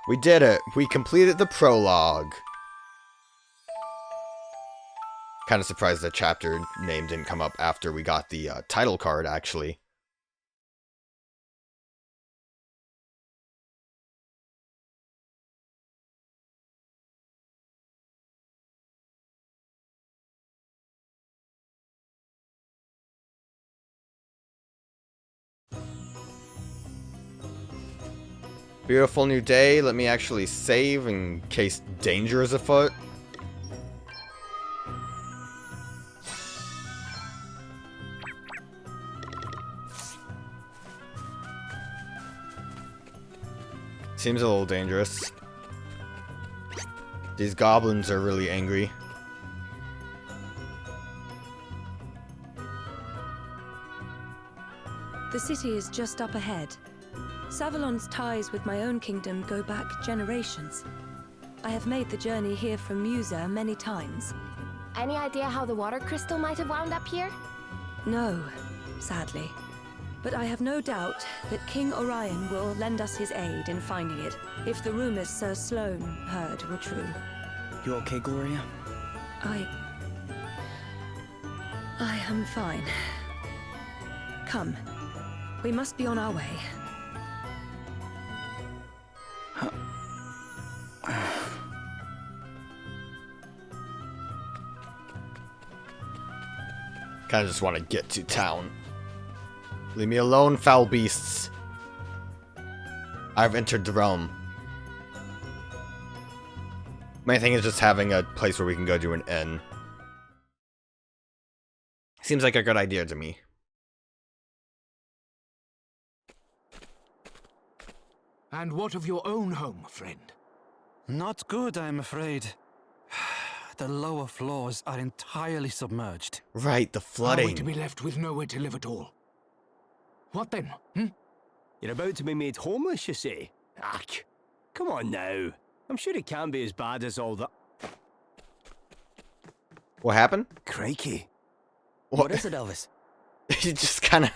We did it! We completed the prologue! Kind of surprised the chapter name didn't come up after we got the title card, actually. Beautiful new day. Let me actually save in case danger is afoot. Seems a little dangerous. These goblins are really angry. The city is just up ahead. Savalon's ties with my own kingdom go back generations. I have made the journey here from Musa many times. Any idea how the water crystal might have wound up here? No, sadly. But I have no doubt that King Orion will lend us his aid in finding it, if the rumors Sir Sloane heard were true. You okay, Gloria? I am fine. Come. We must be on our way. Kinda just want to get to town. Leave me alone, foul beasts. I've entered the realm. Main thing is just having a place where we can go to an inn. Seems like a good idea to me. And what of your own home, friend? Not good, I'm afraid. The lower floors are entirely submerged. Right, the Are we to flooding. be left with nowhere to live at all? What then? You're about to be made homeless, you say? Ach, come on now. I'm sure it can't be as bad as all that. What happened? Crikey. What? What is it, Elvis? He just kind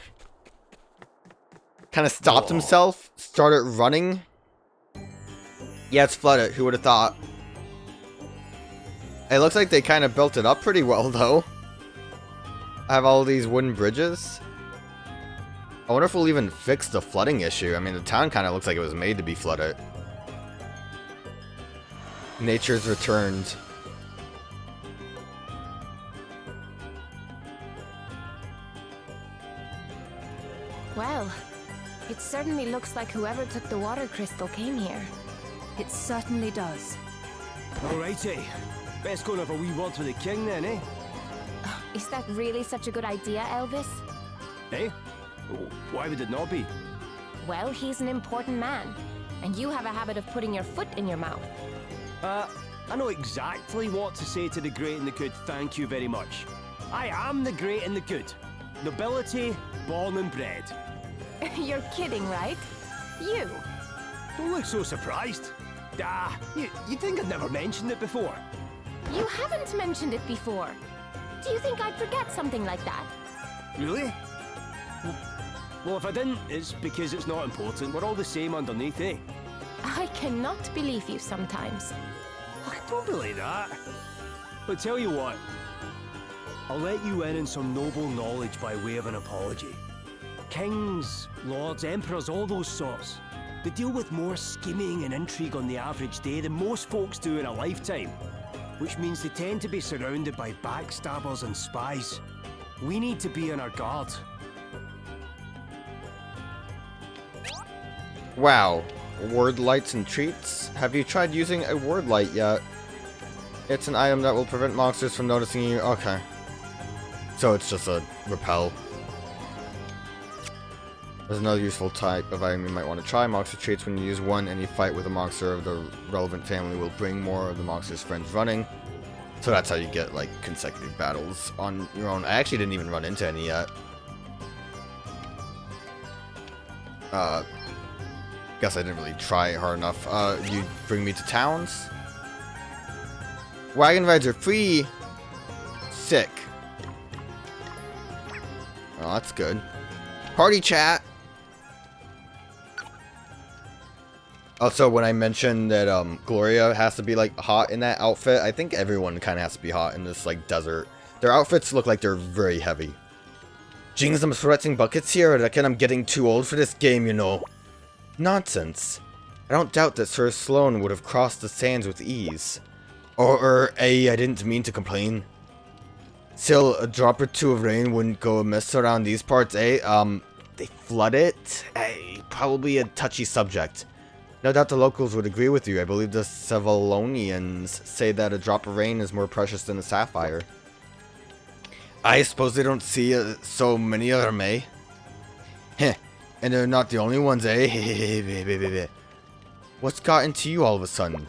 of stopped himself, started running. Yeah, it's flooded. Who would have thought? It looks like they kind of built it up pretty well, though. I have all these wooden bridges. I wonder if we'll even fix the flooding issue. I mean, the town kind of looks like it was made to be flooded. Nature's returned. Well, it certainly looks like whoever took the water crystal came here. It certainly does. Alrighty. Best go and have a wee word with the king then, eh? Is that really such a good idea, Elvis? Eh? Why would it not be? Well, he's an important man, and you have a habit of putting your foot in your mouth. I know exactly what to say to the great and the good, thank you very much. I am the great and the good. Nobility, born and bred. You're kidding, right? You. Don't look so surprised. You think I'd never mentioned it before? You haven't mentioned it before. Do you think I'd forget something like that? Really? Well, if I didn't, it's because it's not important. We're all the same underneath, eh? I cannot believe you sometimes. Don't be like that. But tell you what, I'll let you in on some noble knowledge by way of an apology. Kings, lords, emperors, all those sorts, they deal with more scheming and intrigue on the average day than most folks do in a lifetime, which means they tend to be surrounded by backstabbers and spies. We need to be on our guard. Wow. Word lights and treats? Have you tried using a word light yet? It's an item that will prevent monsters from noticing you. Okay. So it's just a repel. There's another useful type of item you might want to try. Monster treats. When you use one, any fight with a monster of the relevant family will bring more of the monster's friends running. So that's how you get, like, consecutive battles on your own. I actually didn't even run into any yet. Guess I didn't really try hard enough. You bring me to towns? Wagon rides are free! Sick. Oh, that's good. Party chat! Also, when I mentioned that Gloria has to be like hot in that outfit, I think everyone kind of has to be hot in this like desert. Their outfits look like they're very heavy. Jing some sweating buckets here, I reckon I'm getting too old for this game, you know. Nonsense. I don't doubt that Sir Sloane would have crossed the sands with ease. Or, I didn't mean to complain. Still, a drop or two of rain wouldn't go amiss around these parts, eh? They flood it? Probably a touchy subject. No doubt the locals would agree with you. I believe the Savalonians say that a drop of rain is more precious than a sapphire. I suppose they don't see so many of them, eh? Heh, and they're not the only ones, eh? What's got into you all of a sudden?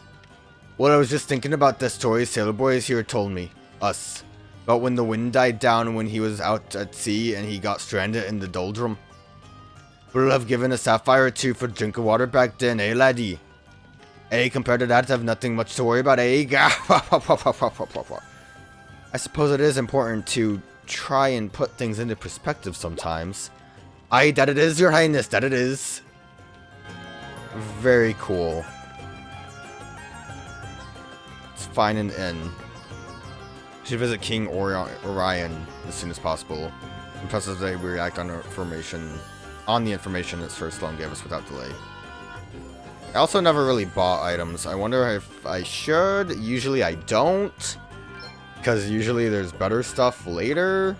Well, I was just thinking about the story Sailor Boys here told me. Us. About when the wind died down when he was out at sea and he got stranded in the doldrum. Would have given a sapphire or two for a drink of water back then, eh, laddie? Eh, compared to that, I have nothing much to worry about, eh? I suppose it is important to try and put things into perspective sometimes. Aye, that it is, your highness, that it is. Very cool. Let's find an inn. Should visit King Orion as soon as possible. Impressive that we react on the information that Sir Sloane gave us without delay. I also never really bought items. I wonder if I should. Usually I don't. Because usually there's better stuff later.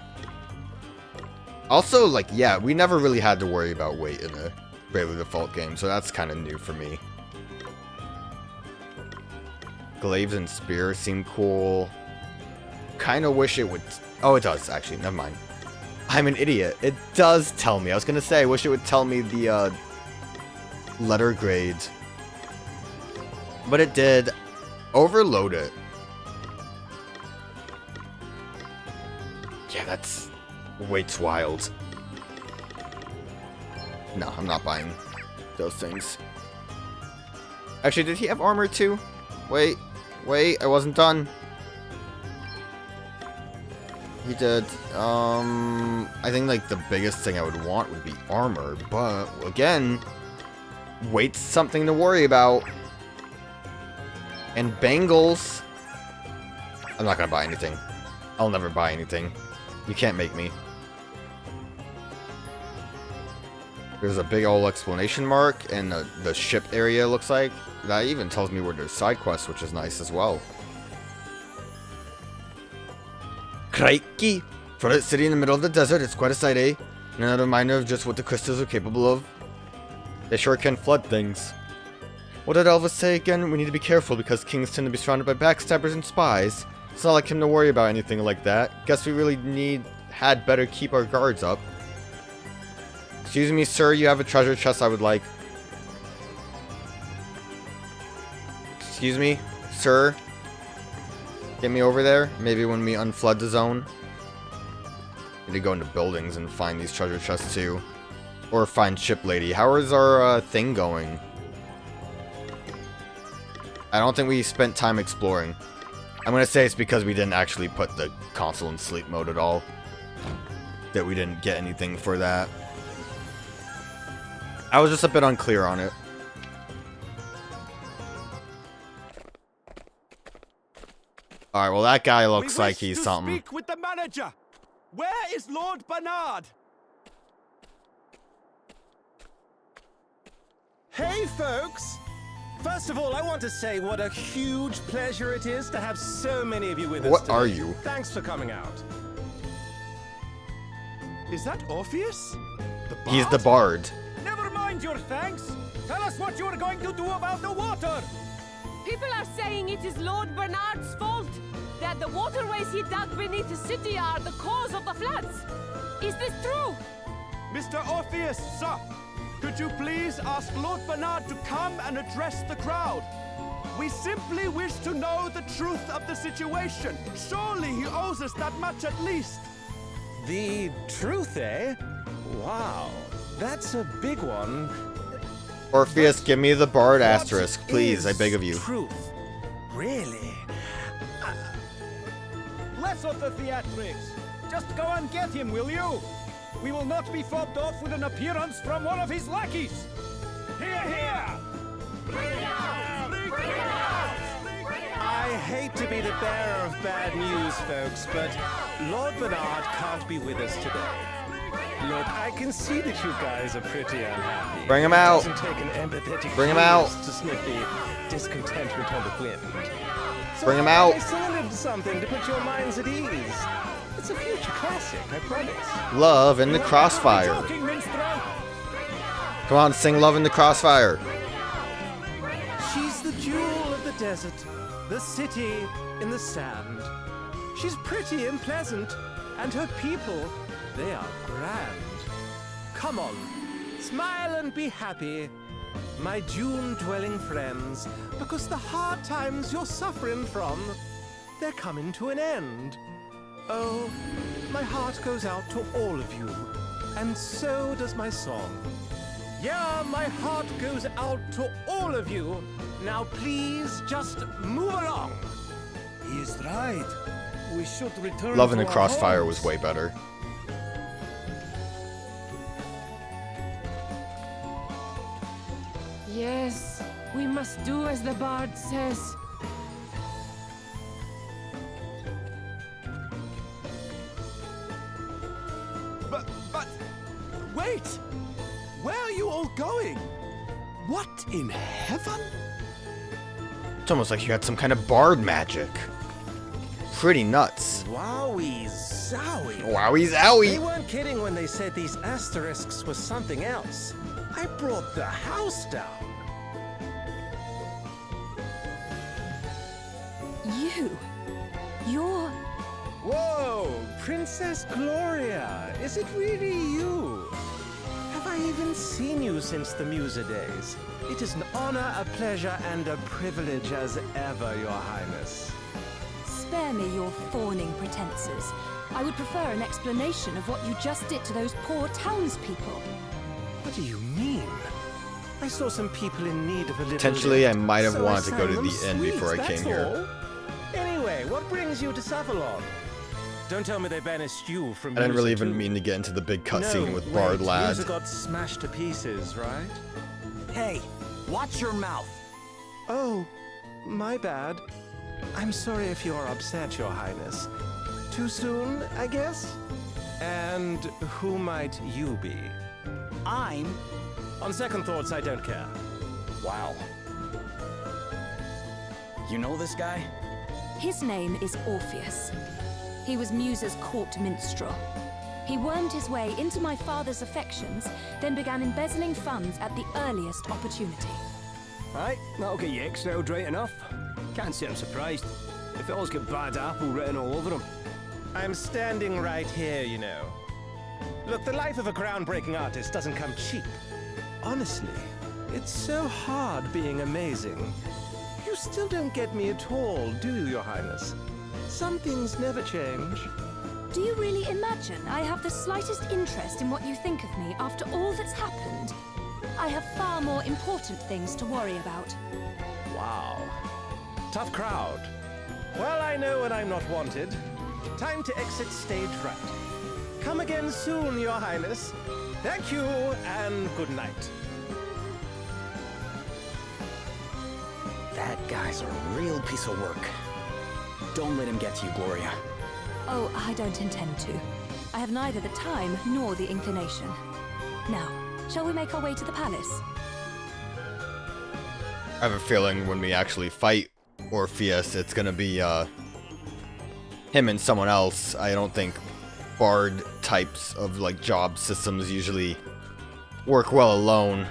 Also, like, yeah, we never really had to worry about weight in the Bravely Default game, so that's kind of new for me. Glaives and spear seem cool. Kind of wish it would... Oh, it does, actually. Never mind. I'm an idiot. It does tell me. I was going to say, I wish it would tell me the letter grade. But it did. Overload it. Yeah, that's... Weight's wild. No, I'm not buying those things. Actually, did he have armor too? Wait, I wasn't done. He did. I think like the biggest thing I would want would be armor, but again, weight's something to worry about. And bangles. I'm not gonna buy anything. I'll never buy anything. You can't make me. There's a big old exclamation mark, and the ship area looks like. That even tells me where there's side quests, which is nice as well. Crikey! For a city in the middle of the desert, it's quite a sight, eh? And another reminder of just what the crystals are capable of. They sure can flood things. What did Elvis say again? We need to be careful because kings tend to be surrounded by backstabbers and spies. It's not like him to worry about anything like that. Guess we really had better keep our guards up. Excuse me, sir, you have a treasure chest I would like. Excuse me, sir. Get me over there. Maybe when we unflood the zone. Need to go into buildings and find these treasure chests too. Or find Ship Lady. How is our thing going? I don't think we spent time exploring. I'm gonna say it's because we didn't actually put the console in sleep mode at all. That we didn't get anything for that. I was just a bit unclear on it. Alright, well that guy looks like he's something. Speak with the manager. Where is Lord Bernard? Hey, folks! First of all, I want to say what a huge pleasure it is to have so many of you with us What today. are you? Thanks for coming out. Is that Orpheus? He's the bard. Never mind your thanks. Tell us what you're going to do about the water. People are saying it is Lord Bernard's fault. That the waterways he dug beneath the city are the cause of the floods. Is this true? Mr. Orpheus, sir, could you please ask Lord Bernard to come and address the crowd? We simply wish to know the truth of the situation. Surely he owes us that much at least. The truth, eh? Wow, that's a big one. Orpheus, give me the bard asterisk, What please, I is beg of you. Truth? Really? Less of the theatrics. Just go and get him, will you? We will not be fobbed off with an appearance from one of his lackeys. Hear, hear! hate to be the bearer of bad news, folks, but Lord Bernard can't be with us today. Look, I can see that you guys are pretty unhappy. Bring him out. It doesn't take an empathetic Bring him out. genius to sniff the discontentment on the wind. So Bring him out. I selected something to put your minds at ease. It's a future classic, I promise. Love in the Crossfire. Talking minstrel. Come on, sing Love in the Crossfire. She's the jewel of the desert, the city in the sand. She's pretty and pleasant, and her people, they are grand. Come on, smile and be happy, my dune-dwelling friends, because the hard times you're suffering from, they're coming to an end. Oh, my heart goes out to all of you, and so does my song. Yeah, my heart goes out to all of you. Now please just move along. He's right. We should return Love in to the our Crossfire homes. was way better. Yes, we must do as the bard says. But, wait! Where are you all going? What in heaven? It's almost like you had some kind of bard magic. Pretty nuts. Wowie zowie. Wowie They zowie. weren't kidding when they said these asterisks was something else. I brought the house down. You're... Whoa, Princess Gloria, is it really you? Have I even seen you since the Musa days? It is an honor, a pleasure, and a privilege as ever, Your Highness. Spare me your fawning pretenses. I would prefer an explanation of what you just did to those poor townspeople. What do you mean? I saw some people in need of a little Potentially, I lift, might have so wanted to sang go to them the inn sweets, before I that's came here. all. Anyway, what brings you to Savalon? Don't tell me they banished you from I didn't really Musa even too. mean to get into the big cutscene No, with Bard wait, Lad. Musa got smashed to pieces, right? Hey, watch your mouth. Oh, my bad. I'm sorry if you're upset, Your Highness. Too soon, I guess? And who might you be? I'm... On second thoughts, I don't care. Wow. You know this guy? His name is Orpheus. He was Musa's court minstrel. He wormed his way into my father's affections, then began embezzling funds at the earliest opportunity. Aye, that'll get you exiled right enough. Can't say I'm surprised. The fellow's got bad apple written all over him. I'm standing right here, you know. Look, the life of a groundbreaking artist doesn't come cheap. Honestly, it's so hard being amazing. You still don't get me at all, do you, Your Highness? Some things never change. Do you really imagine I have the slightest interest in what you think of me after all that's happened? I have far more important things to worry about. Wow. Tough crowd. Well, I know when I'm not wanted. Time to exit stage right. Come again soon, Your Highness. Thank you, and good night. That guy's a real piece of work. Don't let him get to you, Gloria. Oh, I don't intend to. I have neither the time nor the inclination. Now, shall we make our way to the palace? I have a feeling when we actually fight Orpheus, it's gonna be him and someone else. I don't think Bard types of like job systems usually work well alone.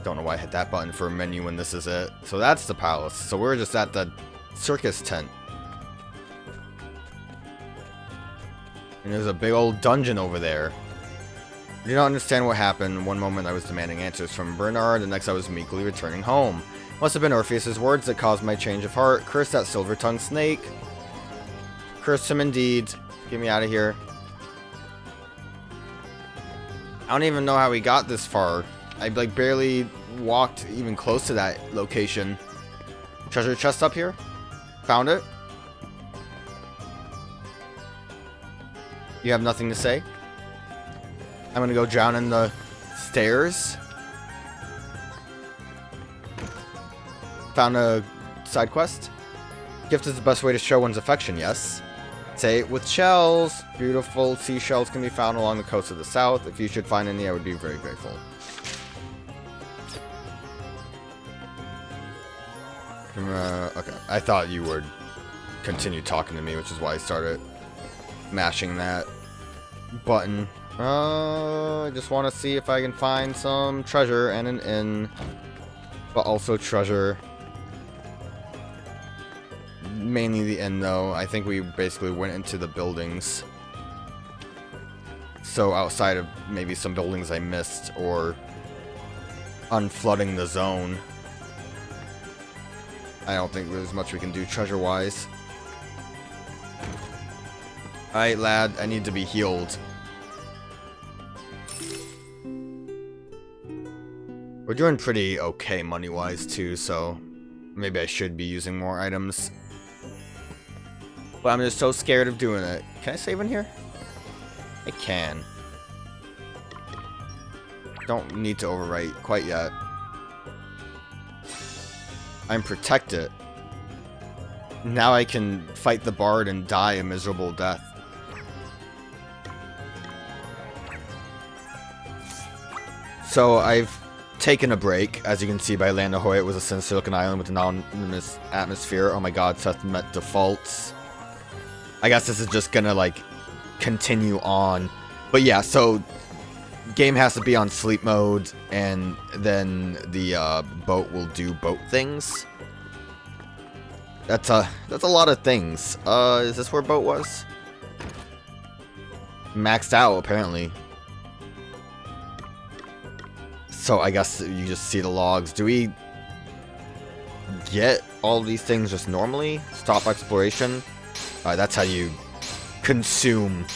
Don't know why I hit that button for a menu when this is it. So that's the palace. So we're just at the circus tent. And there's a big old dungeon over there. I do not understand what happened. One moment I was demanding answers from Bernard, the next I was meekly returning home. Must have been Orpheus's words that caused my change of heart. Curse that silver-tongued snake. Curse him indeed. Get me out of here. I don't even know how we got this far. I like barely walked even close to that location. Treasure chest up here? Found it? You have nothing to say? I'm gonna go down in the stairs. found a side quest. Gift is the best way to show one's affection, yes. Say it with shells. Beautiful seashells can be found along the coast of the south. If you should find any, I would be very grateful. Okay, I thought you would continue talking to me, which is why I started mashing that button. I just want to see if I can find some treasure and an inn, but also treasure. Mainly the inn, though. I think we basically went into the buildings. So outside of maybe some buildings I missed, or unflooding the zone, I don't think there's much we can do treasure-wise. Alright, lad, I need to be healed. We're doing pretty okay money-wise, too, so maybe I should be using more items. But I'm just so scared of doing it. Can I save in here? I can. Don't need to overwrite quite yet. I'm protected. Now I can fight the bard and die a miserable death. So I've taken a break. As you can see by Land Ahoy, it was a Silicon Island with an anonymous atmosphere. Oh my god, Seth met defaults. I guess this is just gonna, like, continue on. But yeah, so game has to be on sleep mode, and then the boat will do boat things. That's a lot of things. Is this where boat was? Maxed out, apparently. So I guess you just see the logs. Do we get all these things just normally? Stop exploration? Alright, that's how you consume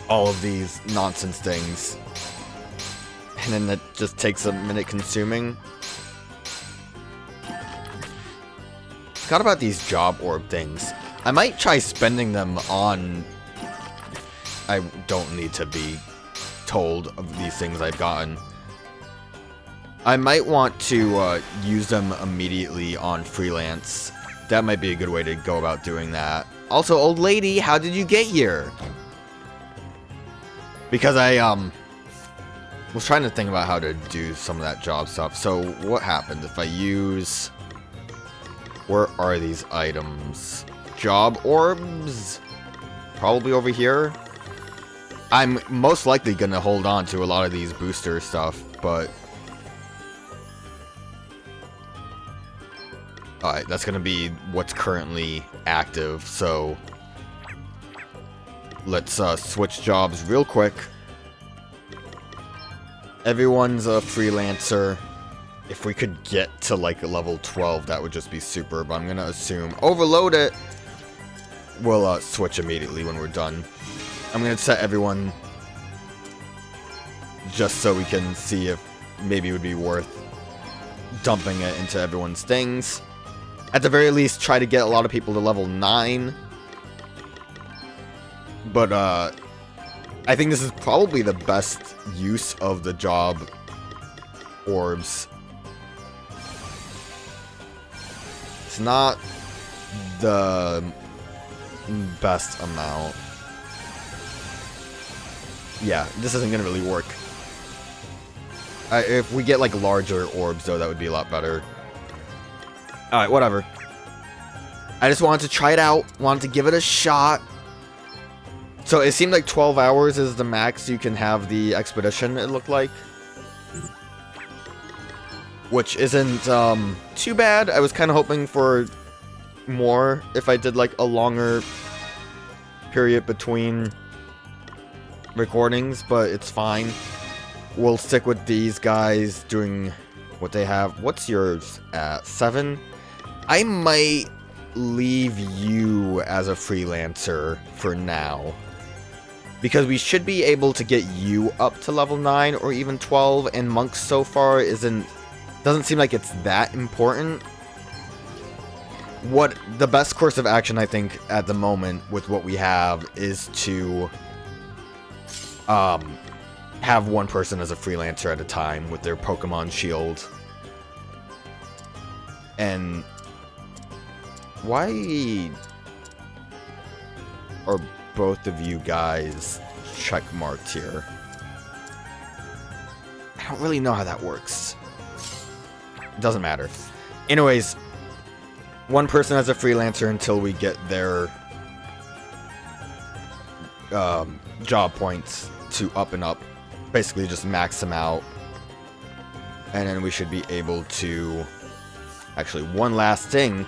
all of these nonsense things. And then it just takes a minute consuming. Forgot about these job orb things. I might try spending them on... I don't need to be told of these things I've gotten. I might want to use them immediately on freelance. That might be a good way to go about doing that. Also, old lady, how did you get here? Because I was trying to think about how to do some of that job stuff. So what happens if I use... Where are these items? Job orbs? Probably over here. I'm most likely going to hold on to a lot of these booster stuff, but... Alright, that's going to be what's currently active, so... Let's switch jobs real quick. Everyone's a freelancer. If we could get to like level 12, that would just be super, but I'm going to assume overload it. We'll switch immediately when we're done. I'm going to set everyone just so we can see if maybe it would be worth dumping it into everyone's things. At the very least, try to get a lot of people to level 9. But, I think this is probably the best use of the job orbs. It's not the best amount. Yeah, this isn't gonna really work. If we get, like, larger orbs, though, that would be a lot better. Alright, whatever. I just wanted to try it out. Wanted to give it a shot. So it seemed like 12 hours is the max you can have the expedition, it looked like. Which isn't too bad. I was kind of hoping for more if I did like a longer period between recordings, but it's fine. We'll stick with these guys doing what they have. What's yours at? 7? I might leave you as a freelancer for now. Because we should be able to get you up to level 9 or even 12, and monks so far doesn't seem like it's that important. What the best course of action, I think, at the moment with what we have is to have one person as a freelancer at a time with their Pokemon shield. And why are both of you guys check marked here? I don't really know how that works. It doesn't matter. Anyways, one person as a freelancer until we get their job points to up and up. Basically just max them out. And then we should be able to... Actually, one last thing.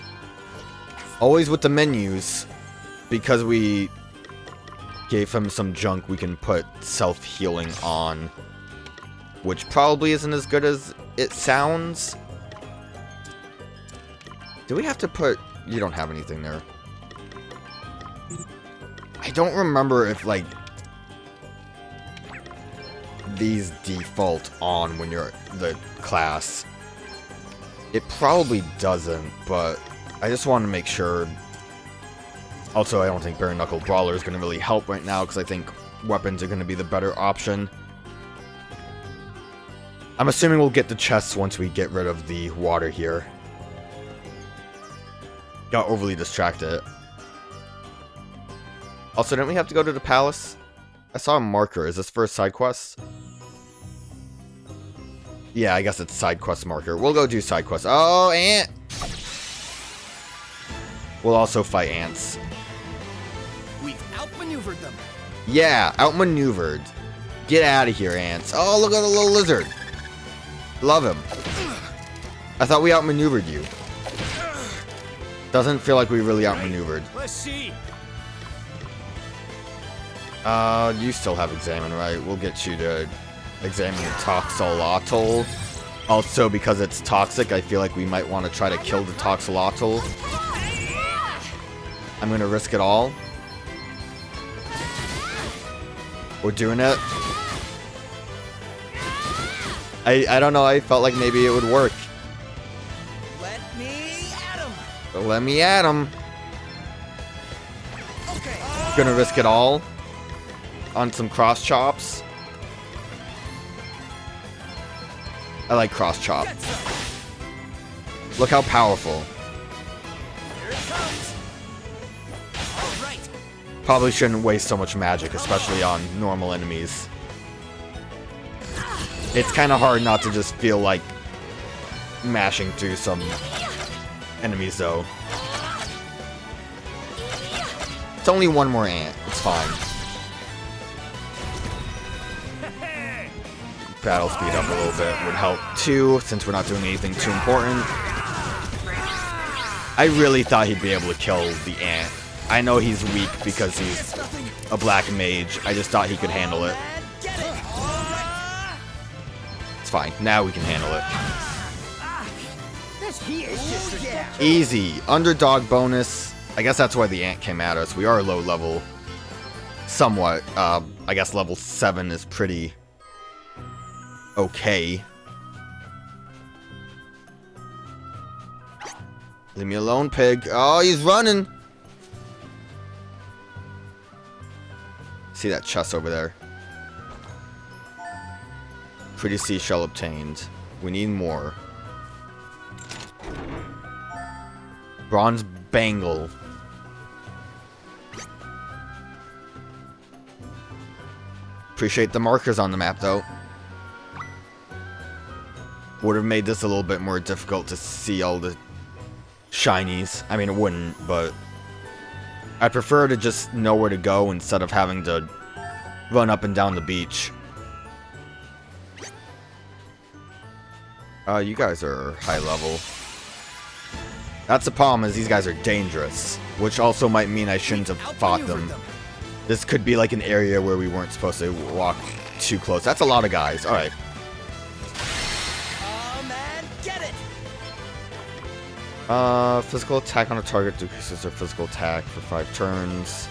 Always with the menus, because we gave him some junk, we can put self-healing on. Which probably isn't as good as it sounds. Do we have to put... You don't have anything there. I don't remember if, like, these default on when you're the class. It probably doesn't, but I just want to make sure. Also, I don't think Bare Knuckle Brawler is going to really help right now, because I think weapons are going to be the better option. I'm assuming we'll get the chests once we get rid of the water here. Got overly distracted. Also, didn't we have to go to the palace? I saw a marker. Is this for a side quest? Yeah, I guess it's side quest marker. We'll go do side quest. Oh, ant! We'll also fight ants. We've outmaneuvered them. Yeah, outmaneuvered. Get out of here, ants. Oh, look at the little lizard. Love him. I thought we outmaneuvered you. Doesn't feel like we really outmaneuvered. Let's see. You still have examine, right? We'll get you to examine the Toxolotl. Also, because it's toxic, I feel like we might want to try to kill the Toxolotl. I'm gonna risk it all. We're doing it. I don't know, I felt like maybe it would work. Let me at him. Let me at him. Okay. Gonna risk it all on some cross chops. I like cross chop. Look how powerful. Here it comes. All right. Probably shouldn't waste so much magic, especially on normal enemies. It's kind of hard not to just feel like mashing through some enemies, though. It's only one more ant. It's fine. Battle speed up a little bit would help, too, since we're not doing anything too important. I really thought he'd be able to kill the ant. I know he's weak because he's a black mage. I just thought he could handle it. It's fine. Now we can handle it. Easy. Underdog bonus. I guess that's why the ant came at us. We are low level. Somewhat. I guess level 7 is pretty okay. Leave me alone, pig. Oh, he's running. See that chest over there? Pretty seashell obtained. We need more. Bronze bangle. Appreciate the markers on the map, though. Would have made this a little bit more difficult to see all the shinies. I mean, it wouldn't, but I prefer to just know where to go instead of having to run up and down the beach. You guys are high level. That's the problem, is these guys are dangerous, which also might mean I shouldn't have fought them. This could be like an area where we weren't supposed to walk too close. That's a lot of guys. Alright. Physical attack on a target decreases their physical attack for 5 turns.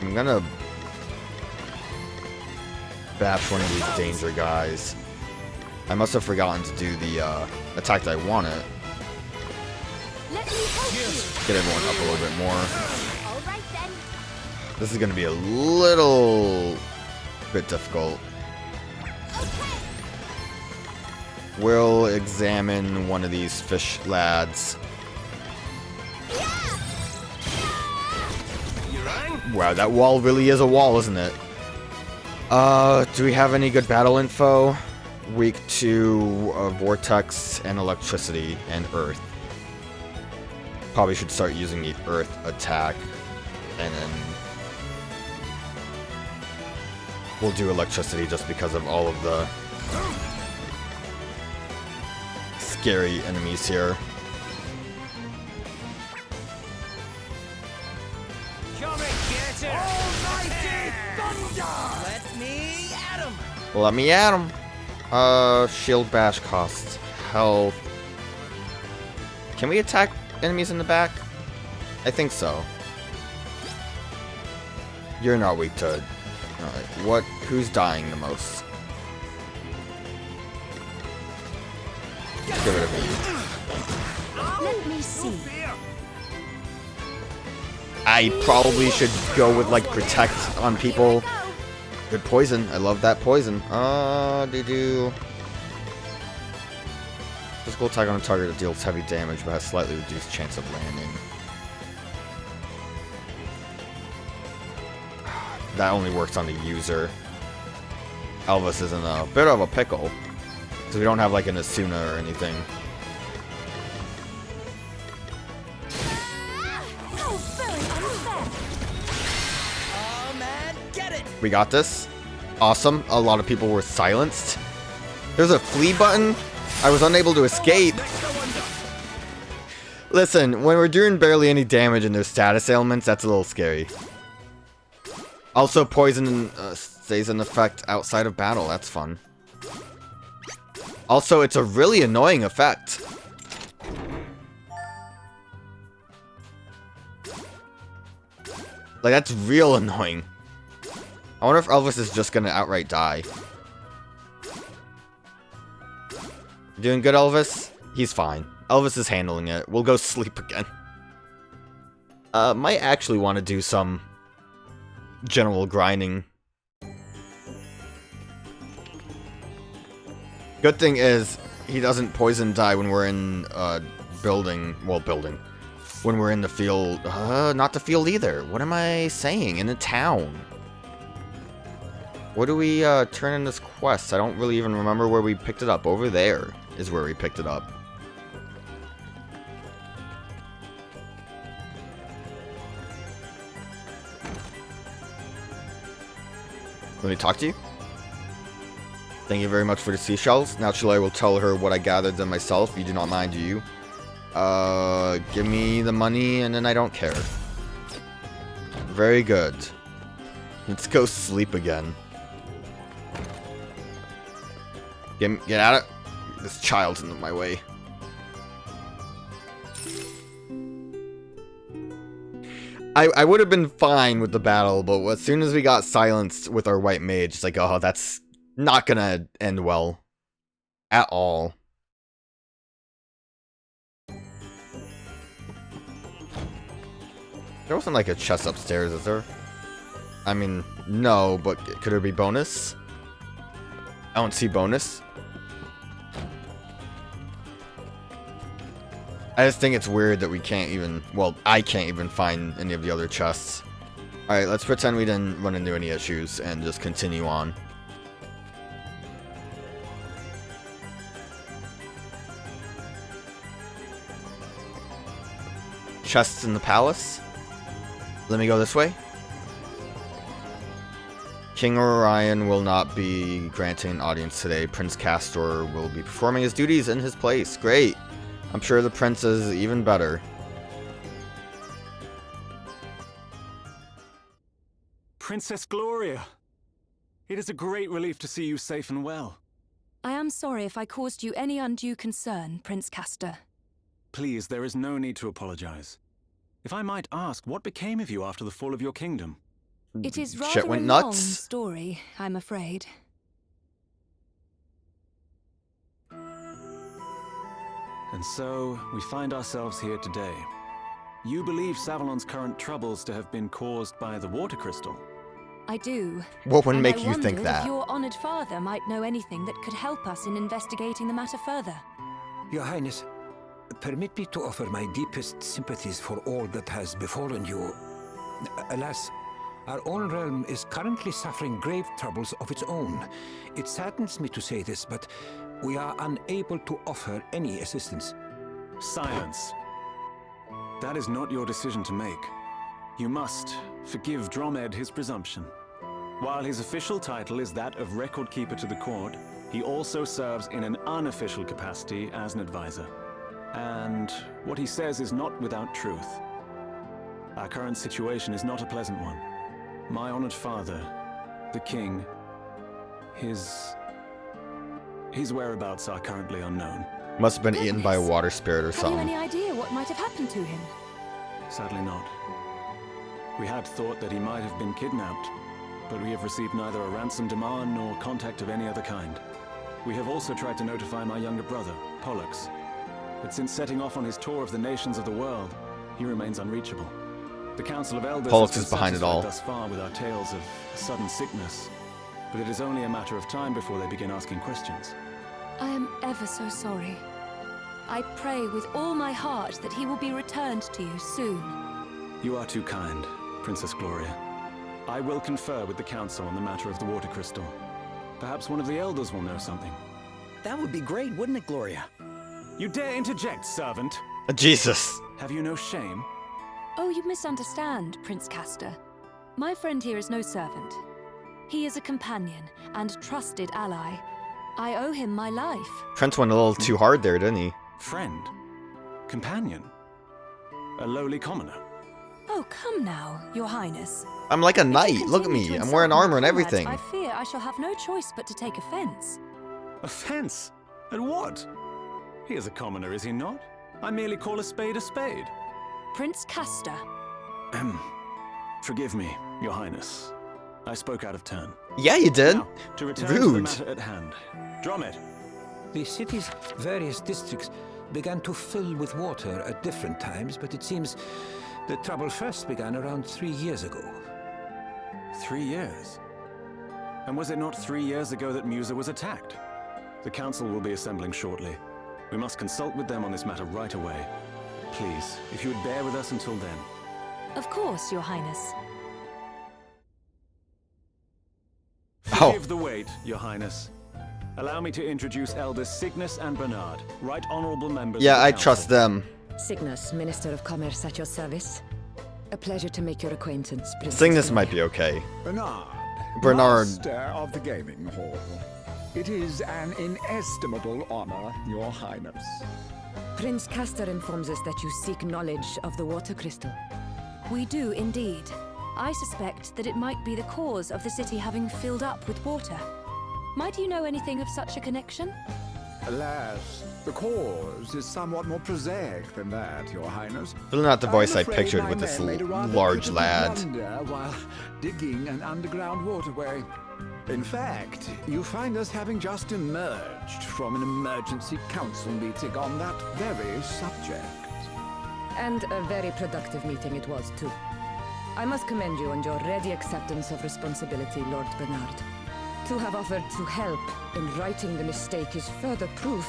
I'm gonna bash one of these danger guys. I must have forgotten to do the attack that I wanted. Get everyone up a little bit more. This is gonna be a little bit difficult. We'll examine one of these fish lads. Wow, that wall really is a wall, isn't it? Do we have any good battle info? Weak to vortex and electricity and earth. Probably should start using the earth attack. And then we'll do electricity just because of all of the scary enemies here. Let me at him. Shield bash costs health. Can we attack enemies in the back? I think so. You're not weak to it. Alright, who's dying the most? Get rid of you. Let me see. I probably should go with like protect on people. Good poison. I love that poison. Physical attack on a target that deals heavy damage but has slightly reduced chance of landing. That only works on the user. Elvis is in a bit of a pickle. So we don't have like an Asuna or anything. We got this. Awesome. A lot of people were silenced. There's a flee button. I was unable to escape. Listen, when we're doing barely any damage and there's status ailments, that's a little scary. Also, poison stays in effect outside of battle. That's fun. Also, it's a really annoying effect. Like, that's real annoying. I wonder if Elvis is just gonna outright die. You doing good, Elvis? He's fine. Elvis is handling it. We'll go sleep again. Might actually want to do some general grinding. Good thing is, he doesn't poison die when we're in, building. When we're in the field. Not the field either. What am I saying? In a town. Where do we turn in this quest? I don't really even remember where we picked it up. Over there is where we picked it up. Let me talk to you. Thank you very much for the seashells. Naturally, I will tell her what I gathered them myself. You do not mind, do you? Give me the money and then I don't care. Very good. Let's go sleep again. Get out of it. This child's in my way. I would have been fine with the battle, but as soon as we got silenced with our white mage, it's like, oh, that's not gonna end well. At all. There wasn't like a chest upstairs, is there? I mean, no, but could there be bonus? I don't see bonus. I just think it's weird that we can't even, well, I can't even find any of the other chests. Alright, let's pretend we didn't run into any issues and just continue on. Chests in the palace. Let me go this way. King Orion will not be granting an audience today. Prince Castor will be performing his duties in his place. Great. I'm sure the prince is even better. Princess Gloria, it is a great relief to see you safe and well. I am sorry if I caused you any undue concern, Prince Castor. Please, there is no need to apologize. If I might ask, what became of you after the fall of your kingdom? It is Shit rather a went long nuts. story, I'm afraid. And so, we find ourselves here today. You believe Savalon's current troubles to have been caused by the water crystal. I do. What would And make I you think wondered that? if your honored father might know anything that could help us in investigating the matter further. Your Highness, permit me to offer my deepest sympathies for all that has befallen you. Alas, our own realm is currently suffering grave troubles of its own. It saddens me to say this, but we are unable to offer any assistance. Silence. That is not your decision to make. You must forgive Dromed his presumption. While his official title is that of Record Keeper to the court, he also serves in an unofficial capacity as an advisor. And what he says is not without truth. Our current situation is not a pleasant one. My honored father, the king, his whereabouts are currently unknown. Must have been eaten by a water spirit or Have you something. any idea what might have happened to him? Sadly not. We had thought that he might have been kidnapped, but we have received neither a ransom demand nor contact of any other kind. We have also tried to notify my younger brother, Pollux, but since setting off on his tour of the nations of the world, he remains unreachable. The Council of Elders Pollux has is been behind it satisfied all. thus far with our tales of sudden sickness, but it is only a matter of time before they begin asking questions. I am ever so sorry. I pray with all my heart that he will be returned to you soon. You are too kind, Princess Gloria. I will confer with the Council on the matter of the water crystal. Perhaps one of the Elders will know something. That would be great, wouldn't it, Gloria? You dare interject, servant? Jesus. Have you no shame? Oh, you misunderstand, Prince Castor. My friend here is no servant. He is a companion and trusted ally. I owe him my life. Prince went a little too hard there, didn't he? Friend? Companion? A lowly commoner? Oh, come now, Your Highness. I'm like a If you knight. Look at continue me. to I'm wearing insult my armor and comrades, everything. I fear I shall have no choice but to take offense. Offense? At what? He is a commoner, is he not? I merely call a spade a spade. Prince Castor. Forgive me, Your Highness. I spoke out of turn. Yeah, you did. Now, to return to the Rude. matter at hand. Dromed. The city's various districts began to fill with water at different times, but it seems the trouble first began around 3 years ago. 3 years? And was it not 3 years ago that Musa was attacked? The Council will be assembling shortly. We must consult with them on this matter right away. Please, if you would bear with us until then. Of course, Your Highness. Forgive the wait, Your Highness. Allow me to introduce Elders Cygnus and Bernard, right honorable members Yeah, of the I Council. trust them. Cygnus, Minister of Commerce at your service. A pleasure to make your acquaintance, Princess Cygnus Gloria. might be okay. Bernard, Master of the gaming hall. It is an inestimable honor, Your Highness. Prince Castor informs us that you seek knowledge of the water crystal. We do indeed. I suspect that it might be the cause of the city having filled up with water. Might you know anything of such a connection? Alas, the cause is somewhat more prosaic than that, Your Highness. Still not the voice I I'm afraid pictured my with this men made a rather large pitiful lad. blunder while digging an underground waterway. In fact, you find us having just emerged from an emergency council meeting on that very subject. And a very productive meeting it was, too. I must commend you on your ready acceptance of responsibility, Lord Bernard. To have offered to help in righting the mistake is further proof,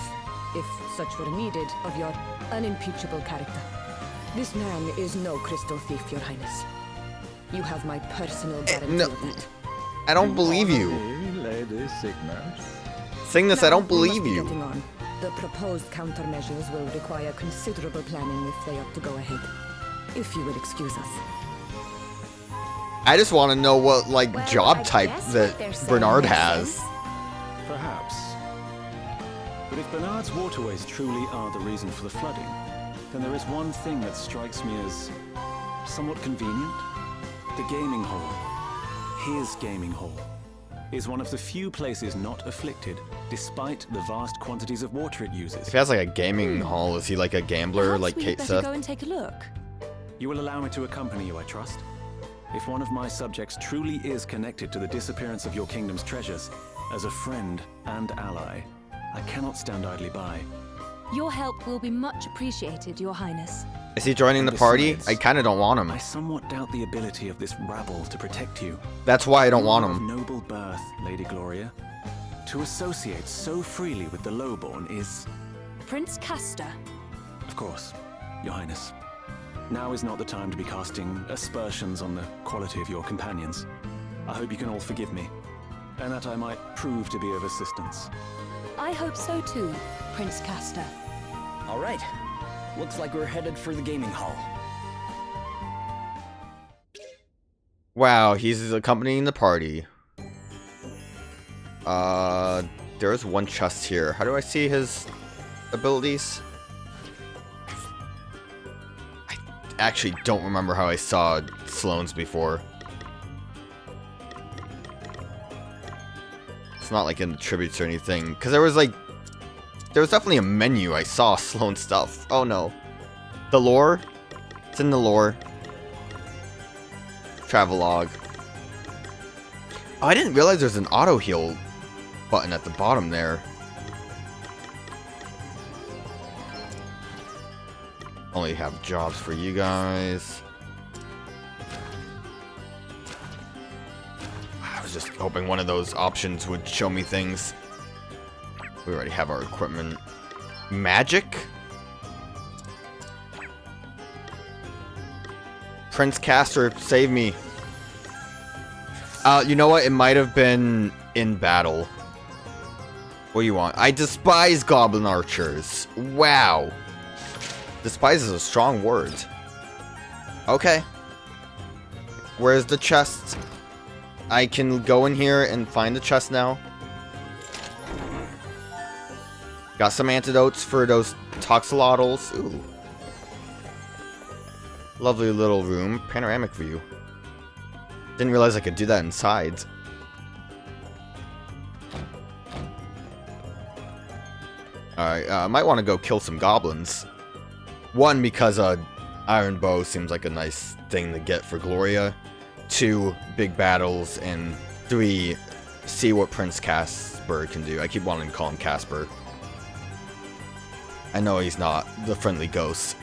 if such were needed, of your unimpeachable character. This man is no crystal thief, Your Highness. You have my personal guarantee no. of that. I don't believe you. Lady Cygnus. Cygnus, Now, I don't we must believe be you. getting on. The proposed countermeasures will require considerable planning if they are to go ahead. If you will excuse us. I just want to know what, like, Well, job I type guess that what they're saying Bernard makes has. sense. Perhaps. But if Bernard's waterways truly are the reason for the flooding, then there is one thing that strikes me as somewhat convenient. The gaming hall, his gaming hall, is one of the few places not afflicted, despite the vast quantities of water it uses. If he has, like, a gaming hall, is he like a gambler, Perhaps like we'd Kate better Seth? go and take a look. You will allow me to accompany you, I trust? If one of my subjects truly is connected to the disappearance of your kingdom's treasures, as a friend and ally, I cannot stand idly by. Your help will be much appreciated, Your Highness. Is he joining the party? Besides, I kind of don't want him. I somewhat doubt the ability of this rabble to protect you. That's why I don't want You are him. of noble birth, Lady Gloria. To associate so freely with the lowborn is... Prince Castor. Of course, Your Highness. Now is not the time to be casting aspersions on the quality of your companions. I hope you can all forgive me, and that I might prove to be of assistance. I hope so too, Prince Castor. All right. Looks like we're headed for the gaming hall. Wow, he's accompanying the party. There's one chest here. How do I see his abilities? I actually don't remember how I saw Sloane's before. It's not like in the tributes or anything, because there was definitely a menu I saw Sloane stuff. Oh no. The lore? It's in the lore. Travelogue. Oh, I didn't realize there's an auto heal button at the bottom there. Only have jobs for you guys. I was just hoping one of those options would show me things. We already have our equipment. Magic? Prince Castor, save me. You know what? It might have been in battle. What do you want? I despise goblin archers. Wow. Despise is a strong word. Okay. Where's the chest? I can go in here and find the chest now. Got some antidotes for those toxolotls. Ooh. Lovely little room. Panoramic view. Didn't realize I could do that inside. Alright, I might want to go kill some goblins. One, because Iron Bow seems like a nice thing to get for Gloria. 2, big battles. And 3, see what Prince Casper can do. I keep wanting to call him Casper. I know he's not the friendly ghost.